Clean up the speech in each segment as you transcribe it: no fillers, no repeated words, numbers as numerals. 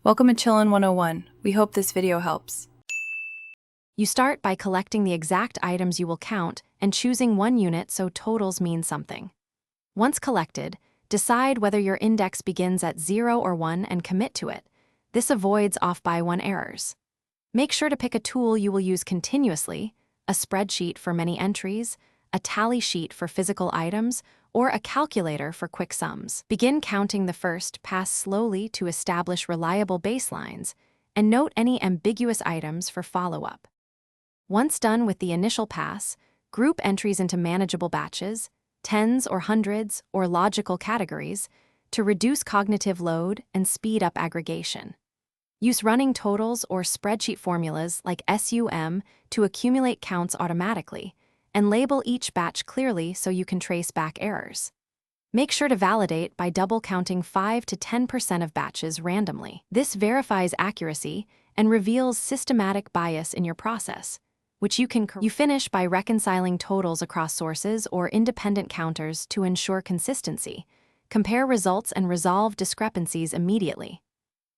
Welcome to Chillin' 101. We hope this video helps. You start by collecting the exact items you will count and choosing one unit so totals mean something. Once collected, decide whether your index begins at 0 or 1 and commit to it. This avoids off-by-1 errors. Make sure to pick a tool you will use continuously, a spreadsheet for many entries, a tally sheet for physical items, or a calculator for quick sums. Begin counting the first pass slowly to establish reliable baselines, and note any ambiguous items for follow-up. Once done with the initial pass, group entries into manageable batches, tens or hundreds or logical categories to reduce cognitive load and speed up aggregation. Use running totals or spreadsheet formulas like SUM to accumulate counts automatically, and label each batch clearly so you can trace back errors. Make sure to validate by double counting 5 to 10% of batches randomly. This verifies accuracy and reveals systematic bias in your process, which you finish by reconciling totals across sources or independent counters to ensure consistency. Compare results and resolve discrepancies immediately.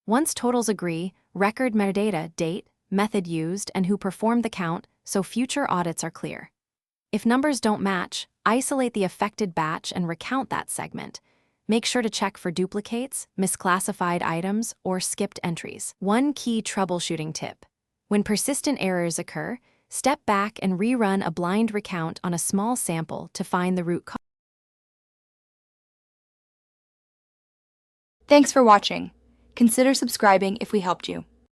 Once totals agree, record metadata, date, method used, and who performed the count so future audits are clear. If numbers don't match, isolate the affected batch and recount that segment. Make sure to check for duplicates, misclassified items, or skipped entries. One key troubleshooting tip: when persistent errors occur, step back and rerun a blind recount on a small sample to find the root cause. Thanks for watching. Consider subscribing if we helped you.